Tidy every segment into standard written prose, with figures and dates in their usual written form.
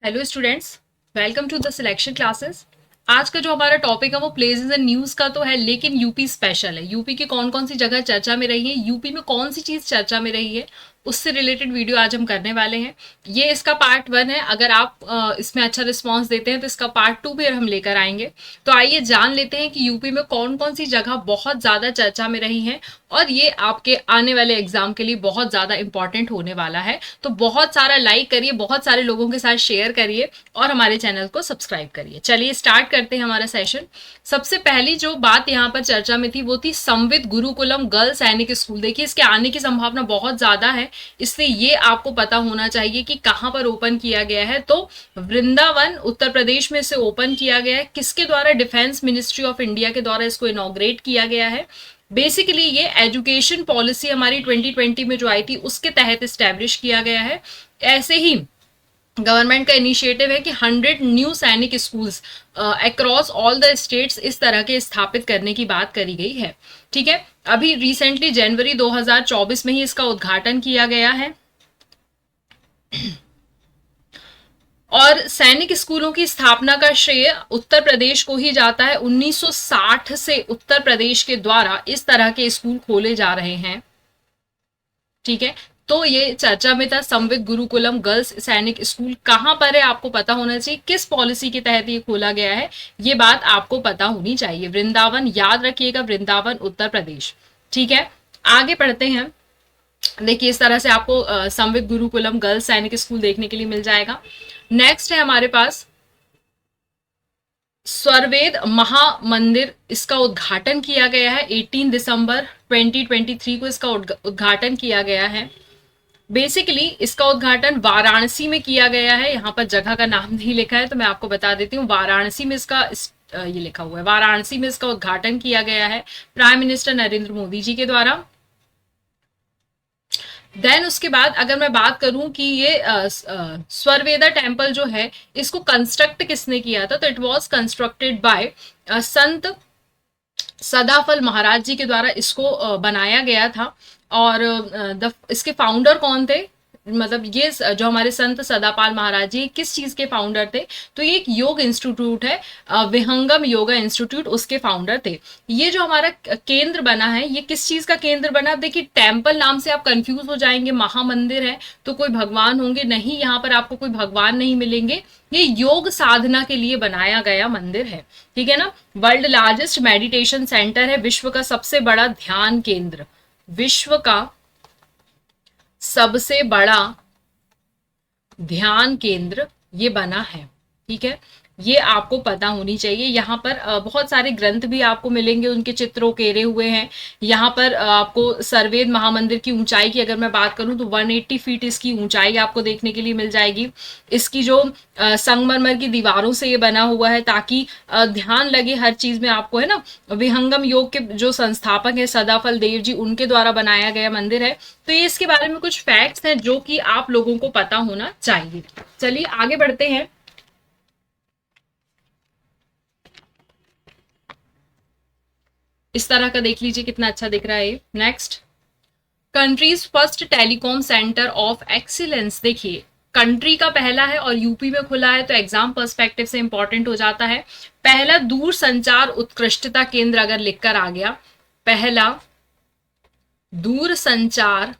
Hello students, welcome to the selection classes. आज का जो हमारा टॉपिक है वो प्लेसेस एंड न्यूज़ का तो है, लेकिन यूपी स्पेशल है। यूपी की कौन कौन सी जगह चर्चा में रही है, यूपी में कौन सी चीज़ चर्चा में रही है, उससे रिलेटेड वीडियो आज हम करने वाले हैं। ये इसका पार्ट 1 है। अगर आप इसमें अच्छा रिस्पॉन्स देते हैं तो इसका पार्ट 2 भी हम लेकर आएंगे। तो आइए जान लेते हैं कि यूपी में कौन कौन सी जगह बहुत ज़्यादा चर्चा में रही है और ये आपके आने वाले एग्जाम के लिए बहुत ज़्यादा इंपॉर्टेंट होने वाला है। तो बहुत सारा लाइक करिए, बहुत सारे लोगों के साथ शेयर करिए और हमारे चैनल को सब्सक्राइब करिए। चलिए स्टार्ट करते हैं हमारा सेशन। सबसे पहली जो बात यहाँ पर चर्चा में थी वो थी संवित गुरुकुलम गर्ल सैनिक स्कूल। देखिए इसके आने की संभावना बहुत ज़्यादा है, इसलिए ये आपको पता होना चाहिए कि कहाँ पर ओपन किया गया है। तो वृंदावन उत्तर प्रदेश में इसे ओपन किया गया है। किसके द्वारा? डिफेंस मिनिस्ट्री ऑफ इंडिया के द्वारा इसको इनॉग्रेट किया गया है। बेसिकली ये एजुकेशन पॉलिसी हमारी 2020 में जो आई थी उसके तहत स्टैब्लिश किया गया है। ऐसे ही गवर्नमेंट का इनिशिएटिव है कि 100 न्यू सैनिक schools across all the states इस तरह के स्थापित करने की बात करी गई है। ठीक है, अभी रिसेंटली जनवरी 2024 में ही इसका उद्घाटन किया गया है। और सैनिक स्कूलों की स्थापना का श्रेय उत्तर प्रदेश को ही जाता है। 1960 से उत्तर प्रदेश के द्वारा इस तरह के स्कूल खोले जा रहे हैं। ठीक है, तो ये चर्चा में था। संवित गुरुकुलम गर्ल्स सैनिक स्कूल कहाँ पर है आपको पता होना चाहिए, किस पॉलिसी के तहत ये खोला गया है ये बात आपको पता होनी चाहिए। वृंदावन, याद रखिएगा, वृंदावन उत्तर प्रदेश। ठीक है, आगे पढ़ते हैं। देखिए इस तरह से आपको संवित गुरुकुलम गर्ल्स सैनिक स्कूल देखने के लिए मिल जाएगा। नेक्स्ट है हमारे पास स्वरवेद महामंदिर। इसका उद्घाटन किया गया है 18 दिसंबर 2023 को इसका उद्घाटन किया गया है। बेसिकली इसका उद्घाटन वाराणसी में किया गया है। यहाँ पर जगह का नाम नहीं लिखा है तो मैं आपको बता देती हूँ, वाराणसी में इसका ये लिखा हुआ है, वाराणसी में इसका उद्घाटन किया गया है प्राइम मिनिस्टर नरेंद्र मोदी जी के द्वारा। देन उसके बाद अगर मैं बात करूं कि ये स्वरवेदा टेम्पल जो है इसको कंस्ट्रक्ट किसने किया था, तो इट वाज कंस्ट्रक्टेड बाय संत सदाफल महाराज जी के द्वारा इसको बनाया गया था। और इसके फाउंडर कौन थे, मतलब ये जो हमारे संत सदापाल महाराज जी किस चीज के फाउंडर थे, तो ये एक योग इंस्टीट्यूट है, विहंगम योगा इंस्टीट्यूट, उसके फाउंडर थे। ये जो हमारा केंद्र बना है ये किस चीज का केंद्र बना? देखिए टेम्पल नाम से आप कंफ्यूज हो जाएंगे, महामंदिर है तो कोई भगवान होंगे, नहीं, यहाँ पर आपको कोई भगवान नहीं मिलेंगे। ये योग साधना के लिए बनाया गया मंदिर है। ठीक है ना, वर्ल्ड लार्जेस्ट मेडिटेशन सेंटर है, विश्व का सबसे बड़ा ध्यान केंद्र, विश्व का सबसे बड़ा ध्यान केंद्र ये बना है। ठीक है, ये आपको पता होनी चाहिए। यहाँ पर बहुत सारे ग्रंथ भी आपको मिलेंगे, उनके चित्र उकेरे हुए हैं। यहाँ पर आपको सर्वेद महामंदिर की ऊंचाई की अगर मैं बात करूं तो 180 फीट इसकी ऊंचाई आपको देखने के लिए मिल जाएगी। इसकी जो संगमरमर की दीवारों से ये बना हुआ है ताकि ध्यान लगे हर चीज में आपको, है ना। विहंगम योग के जो संस्थापक है सदाफल देव जी, उनके द्वारा बनाया गया मंदिर है। तो ये इसके बारे में कुछ फैक्ट्स हैं जो कि आप लोगों को पता होना चाहिए। चलिए आगे बढ़ते हैं। इस तरह का देख लीजिए कितना अच्छा दिख रहा है। Next, countries first telecom centre of excellence. देखिए कंट्री का पहला है और यूपी में खुला है तो एग्जाम पर्सपेक्टिव से इंपॉर्टेंट हो जाता है। पहला दूर संचार उत्कृष्टता केंद्र अगर लिखकर आ गया, पहला दूर संचार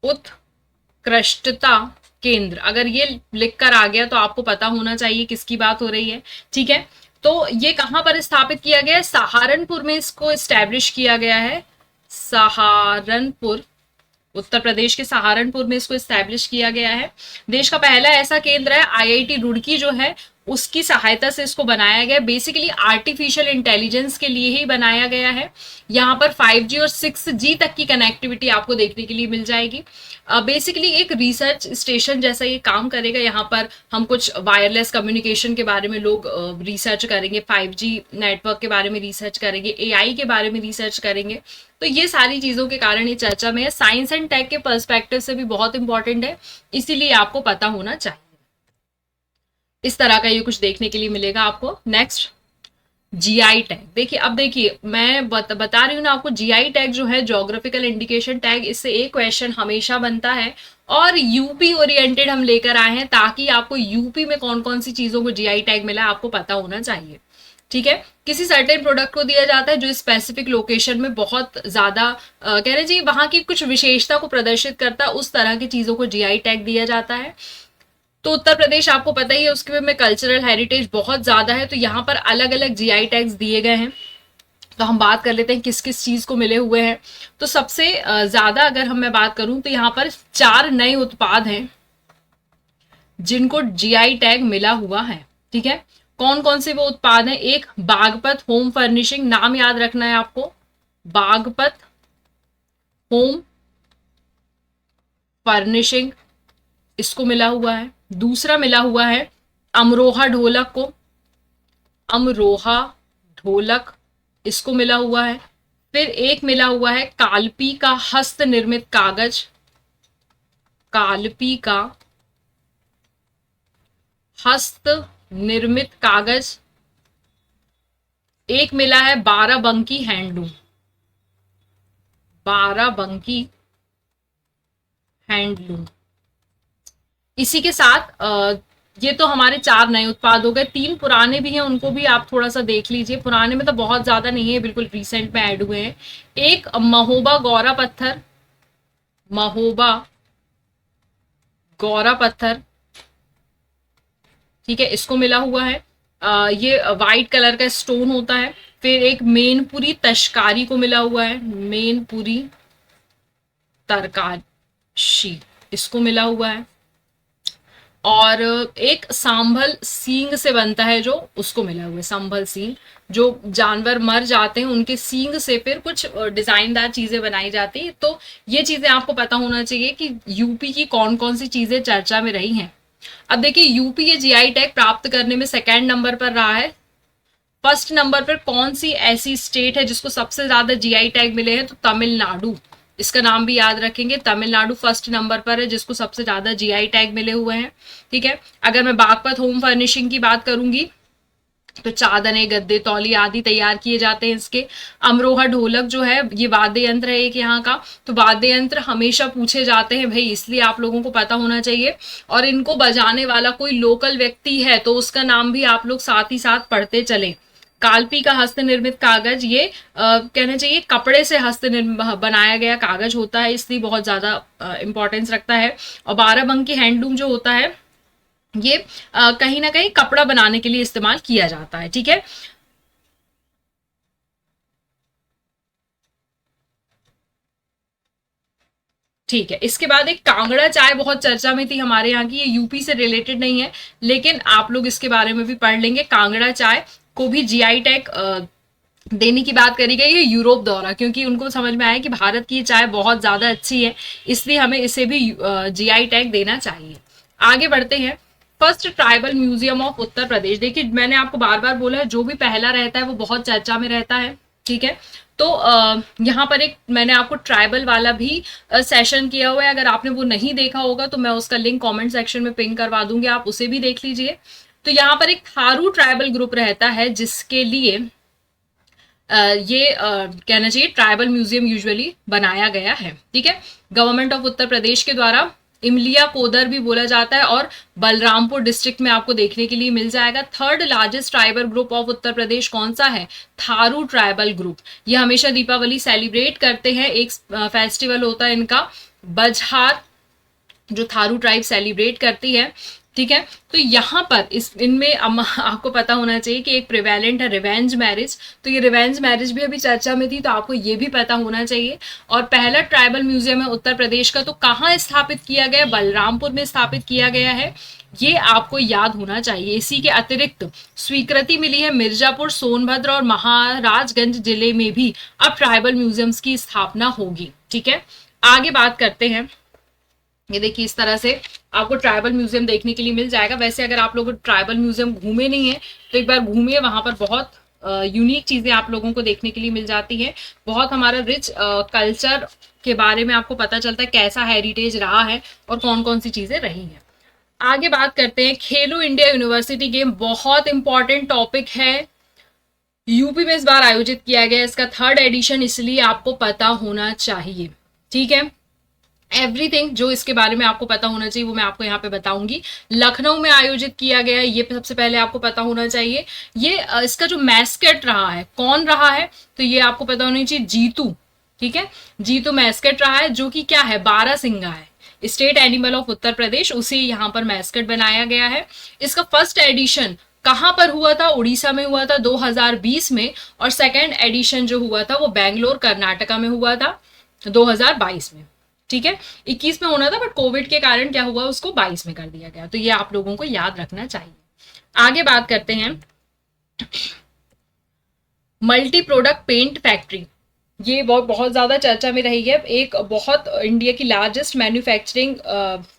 उत्कृष्टता केंद्र अगर ये लिखकर आ गया तो आपको पता होना चाहिए किसकी बात हो रही है। ठीक है, तो ये कहां पर स्थापित किया गया है? सहारनपुर में इसको एस्टैब्लिश किया गया है। सहारनपुर, उत्तर प्रदेश के सहारनपुर में इसको एस्टैब्लिश किया गया है। देश का पहला ऐसा केंद्र है। आईआईटी रुड़की जो है उसकी सहायता से इसको बनाया गया। बेसिकली आर्टिफिशियल इंटेलिजेंस के लिए ही बनाया गया है। यहाँ पर 5G और 6G तक की कनेक्टिविटी आपको देखने के लिए मिल जाएगी। बेसिकली एक रिसर्च स्टेशन जैसा ये काम करेगा। यहाँ पर हम कुछ वायरलेस कम्युनिकेशन के बारे में लोग रिसर्च करेंगे, 5G नेटवर्क के बारे में रिसर्च करेंगे, AI के बारे में रिसर्च करेंगे। तो ये सारी चीजों के कारण ये चर्चा में है। साइंस एंड टेक के पर्सपेक्टिव से भी बहुत इंपॉर्टेंट है, इसीलिए आपको पता होना चाहिए। इस तरह का ये कुछ देखने के लिए मिलेगा आपको। नेक्स्ट, जीआई टैग, देखिए अब देखिए मैं बता रही हूँ ना आपको, जीआई टैग जो है ज्योग्राफिकल इंडिकेशन टैग, इससे एक क्वेश्चन हमेशा बनता है और यूपी ओरिएंटेड हम लेकर आए हैं ताकि आपको यूपी में कौन कौन सी चीजों को जीआई टैग मिला आपको पता होना चाहिए। ठीक है, किसी सर्टेन प्रोडक्ट को दिया जाता है जो स्पेसिफिक लोकेशन में बहुत ज्यादा कह रहे जी वहां की कुछ विशेषता को प्रदर्शित करता है, उस तरह की चीजों को जीआई टैग दिया जाता है। तो उत्तर प्रदेश आपको पता ही है उसके में कल्चरल हेरिटेज बहुत ज्यादा है, तो यहाँ पर अलग अलग जीआई टैग्स दिए गए हैं। तो हम बात कर लेते हैं किस किस चीज को मिले हुए हैं। तो सबसे ज्यादा अगर मैं बात करूं तो यहाँ पर 4 नए उत्पाद हैं जिनको जीआई टैग मिला हुआ है। ठीक है, कौन कौन से वो उत्पाद हैं? एक बागपत होम फर्निशिंग, नाम याद रखना है आपको, बागपत होम फर्निशिंग, इसको मिला हुआ है। दूसरा मिला हुआ है अमरोहा ढोलक को, अमरोहा ढोलक, इसको मिला हुआ है। फिर एक मिला हुआ है कालपी का हस्त निर्मित कागज, कालपी का हस्त निर्मित कागज। एक मिला है बाराबंकी हैंडलूम, बाराबंकी हैंडलूम। इसी के साथ ये तो हमारे 4 नए उत्पाद हो गए, 3 पुराने भी हैं, उनको भी आप थोड़ा सा देख लीजिए। पुराने में तो बहुत ज्यादा नहीं है, बिल्कुल रिसेंट में ऐड हुए हैं। एक महोबा गौरा पत्थर, महोबा गौरा पत्थर, ठीक है, इसको मिला हुआ है। ये वाइट कलर का स्टोन होता है। फिर एक मेनपुरी तशकारी को मिला हुआ है, मेनपुरी तरकारी, इसको मिला हुआ है। और एक सांभल सींग से बनता है जो, उसको मिला हुआ है सांभल सींग, जो जानवर मर जाते हैं उनके सींग से फिर कुछ डिजाइनदार चीजें बनाई जाती है। तो ये चीजें आपको पता होना चाहिए कि यूपी की कौन कौन सी चीजें चर्चा में रही हैं। अब देखिए यूपी ये जीआई टैग प्राप्त करने में 2nd नंबर पर रहा है। 1st नंबर पर कौन सी ऐसी स्टेट है जिसको सबसे ज्यादा जीआई टैग मिले हैं? तो तमिलनाडु, इसका नाम भी याद रखेंगे, तमिलनाडु 1st नंबर पर है जिसको सबसे ज्यादा जीआई टैग मिले हुए हैं। ठीक है, अगर मैं बागपत होम फर्निशिंग की बात करूंगी तो चादरें, गद्दे, तौलिए आदि तैयार किए जाते हैं इसके। अमरोहा ढोलक जो है ये वाद्य यंत्र है एक यहाँ का, तो वाद्य यंत्र हमेशा पूछे जाते हैं भाई, इसलिए आप लोगों को पता होना चाहिए। और इनको बजाने वाला कोई लोकल व्यक्ति है तो उसका नाम भी आप लोग साथ ही साथ पढ़ते चले। कालपी का हस्त निर्मित कागज, ये कहना चाहिए कपड़े से हस्त बनाया गया कागज होता है, इसलिए बहुत ज्यादा इंपॉर्टेंस रखता है। और बाराबंकी हैंडलूम जो होता है ये कहीं ना कहीं कपड़ा बनाने के लिए इस्तेमाल किया जाता है। ठीक है, ठीक है, इसके बाद एक कांगड़ा चाय बहुत चर्चा में थी हमारे यहाँ की, ये यूपी से रिलेटेड नहीं है लेकिन आप लोग इसके बारे में भी पढ़ लेंगे। कांगड़ा चाय को भी जीआई टैग देने की बात करी गई है यूरोप द्वारा, क्योंकि उनको समझ में आया कि भारत की चाय बहुत ज्यादा अच्छी है, इसलिए हमें इसे भी जीआई टैग देना चाहिए। आगे बढ़ते हैं। First tribal museum of Uttar प्रदेश, देखिए मैंने आपको बार बार बोला है जो भी पहला रहता है वो बहुत चर्चा में रहता है। ठीक है, तो यहाँ पर एक मैंने आपको ट्राइबल वाला भी सेशन किया हुआ है, अगर आपने वो नहीं देखा होगा तो मैं उसका लिंक कमेंट सेक्शन में पिन करवा दूंगी, आप उसे भी देख लीजिए। तो यहाँ पर एक थारू ट्राइबल ग्रुप रहता है जिसके लिए ये कहना चाहिए ट्राइबल म्यूजियम यूजुअली बनाया गया है। ठीक है, गवर्नमेंट ऑफ उत्तर प्रदेश के द्वारा, इमलिया कोदर भी बोला जाता है और बलरामपुर डिस्ट्रिक्ट में आपको देखने के लिए मिल जाएगा। 3rd largest tribal group of Uttar Pradesh कौन सा है? Tharu tribal group. ये हमेशा दीपावली सेलिब्रेट करते हैं, एक फेस्टिवल होता है इनका बजहार, जो थारू ट्राइब सेलिब्रेट करती है। ठीक है, तो यहाँ पर इनमें आपको पता होना चाहिए कि एक प्रिवेलेंट है रिवेंज मैरिज, तो ये रिवेंज मैरिज भी अभी चर्चा में थी, तो आपको ये भी पता होना चाहिए। और पहला ट्राइबल म्यूजियम है उत्तर प्रदेश का, तो कहाँ स्थापित किया गया? बलरामपुर में स्थापित किया गया है, ये आपको याद होना चाहिए। इसी के अतिरिक्त स्वीकृति मिली है मिर्जापुर, सोनभद्र और महाराजगंज जिले में भी अब ट्राइबल म्यूजियम्स की स्थापना होगी। ठीक है, आगे बात करते हैं। ये देखिए इस तरह से आपको ट्राइबल म्यूजियम देखने के लिए मिल जाएगा। वैसे अगर आप लोग ट्राइबल म्यूजियम घूमे नहीं है तो एक बार घूमिए, वहां पर बहुत यूनिक चीजें आप लोगों को देखने के लिए मिल जाती हैं। बहुत हमारा रिच कल्चर के बारे में आपको पता चलता है, कैसा हेरिटेज रहा है और कौन कौन सी चीजें रही हैं। आगे बात करते हैं खेलो इंडिया यूनिवर्सिटी गेम, बहुत इंपॉर्टेंट टॉपिक है। यूपी में इस बार आयोजित किया गया, इसका 3rd एडिशन, इसलिए आपको पता होना चाहिए। ठीक है, एवरीथिंग जो इसके बारे में आपको पता होना चाहिए वो मैं आपको यहाँ पे बताऊंगी। लखनऊ में आयोजित किया गया है, ये सबसे पहले आपको पता होना चाहिए। ये इसका जो मैस्केट रहा है, कौन रहा है, तो ये आपको पता होना चाहिए, जीतू। ठीक है, जीतू मैस्केट रहा है, जो कि क्या है, बारहसिंगा है, स्टेट एनिमल ऑफ उत्तर प्रदेश, उसे यहाँ पर मैस्केट बनाया गया है। इसका फर्स्ट एडिशन कहां पर हुआ था, उड़ीसा में हुआ था 2020 में, और सेकेंड एडिशन जो हुआ था वो बैंगलोर कर्नाटका में हुआ था 2022 में। ठीक है, 21 में होना था बट कोविड के कारण क्या हुआ, उसको 22 में कर दिया गया, तो ये आप लोगों को याद रखना चाहिए। आगे बात करते हैं, मल्टी प्रोडक्ट पेंट फैक्ट्री, ये बहुत ज्यादा चर्चा में रही है। एक बहुत इंडिया की लार्जेस्ट मैन्युफैक्चरिंग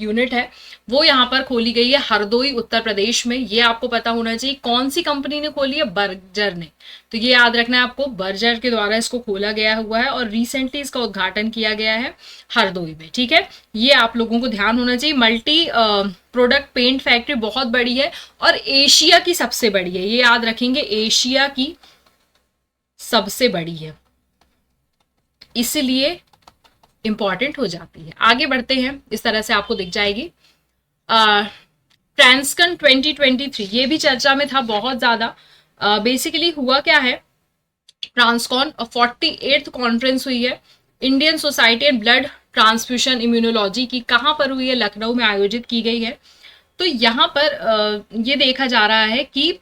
यूनिट है, वो यहाँ पर खोली गई है हरदोई उत्तर प्रदेश में। ये आपको पता होना चाहिए, कौन सी कंपनी ने खोली है, बर्जर ने, तो ये याद रखना है आपको, बर्जर के द्वारा इसको खोला गया हुआ है और रिसेंटली इसका उद्घाटन किया गया है हरदोई में। ठीक है, ये आप लोगों को ध्यान होना चाहिए। मल्टी प्रोडक्ट पेंट फैक्ट्री बहुत बड़ी है और एशिया की सबसे बड़ी है, ये याद रखेंगे, एशिया की सबसे बड़ी है, इसलिए इंपॉर्टेंट हो जाती है। आगे बढ़ते हैं, इस तरह से आपको दिख जाएगी। ट्रांसकन 2023, ये भी चर्चा में था बहुत ज्यादा। बेसिकली हुआ क्या है, ट्रांसकॉन 48th कॉन्फ्रेंस हुई है Indian society and blood transfusion immunology की, कहां पर हुई है, लखनऊ में आयोजित की गई है। तो यहां पर ये देखा जा रहा है कि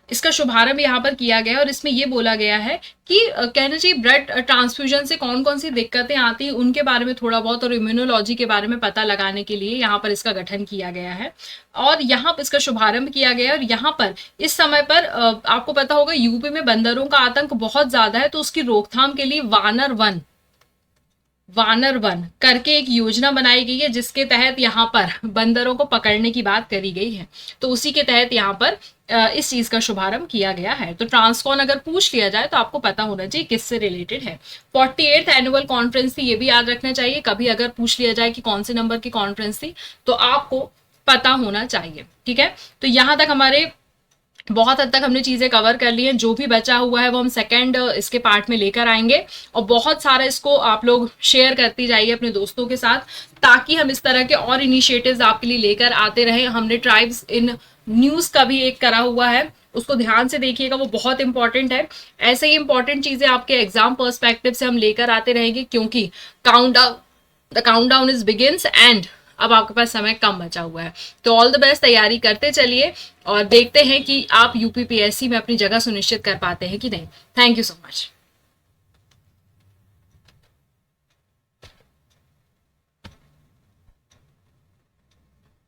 इसका शुभारंभ यहाँ पर किया गया और इसमें ये बोला गया है कि कहना चाहिए ब्लड ट्रांसफ्यूजन से कौन कौन सी दिक्कतें आती हैं उनके बारे में थोड़ा बहुत, और इम्यूनोलॉजी के बारे में पता लगाने के लिए यहाँ पर इसका गठन किया गया है और यहाँ पर इसका शुभारंभ किया गया है। और यहाँ पर इस समय पर आपको पता होगा यूपी में बंदरों का आतंक बहुत ज्यादा है, तो उसकी रोकथाम के लिए वानर वन करके एक योजना बनाई गई है, जिसके तहत यहाँ पर बंदरों को पकड़ने की बात करी गई है। तो उसी के तहत यहाँ पर इस चीज का शुभारंभ किया गया है। तो ट्रांसकॉन अगर पूछ लिया जाए तो आपको पता होना चाहिए किससे रिलेटेड है। 48th एनुअल कॉन्फ्रेंस थी, ये भी याद रखना चाहिए, कभी अगर पूछ लिया जाए कि कौन से नंबर की कॉन्फ्रेंस थी तो आपको पता होना चाहिए। ठीक है, तो यहां तक हमारे बहुत हद तक हमने चीजें कवर कर ली हैं, जो भी बचा हुआ है वो हम सेकंड इसके पार्ट में लेकर आएंगे और बहुत सारा इसको आप लोग शेयर करती जाइए अपने दोस्तों के साथ, ताकि हम इस तरह के और इनिशिएटिव्स आपके लिए लेकर आते रहें। हमने ट्राइब्स इन न्यूज का भी एक करा हुआ है, उसको ध्यान से देखिएगा, वो बहुत इंपॉर्टेंट है। ऐसे ही इंपॉर्टेंट चीजें आपके एग्जाम पर्सपेक्टिव से हम लेकर आते रहेंगे, क्योंकि the countdown is begins and अब आपके पास समय कम बचा हुआ है। तो ऑल द बेस्ट, तैयारी करते चलिए और देखते हैं कि आप यूपीपीएससी में अपनी जगह सुनिश्चित कर पाते हैं कि नहीं। Thank you so much.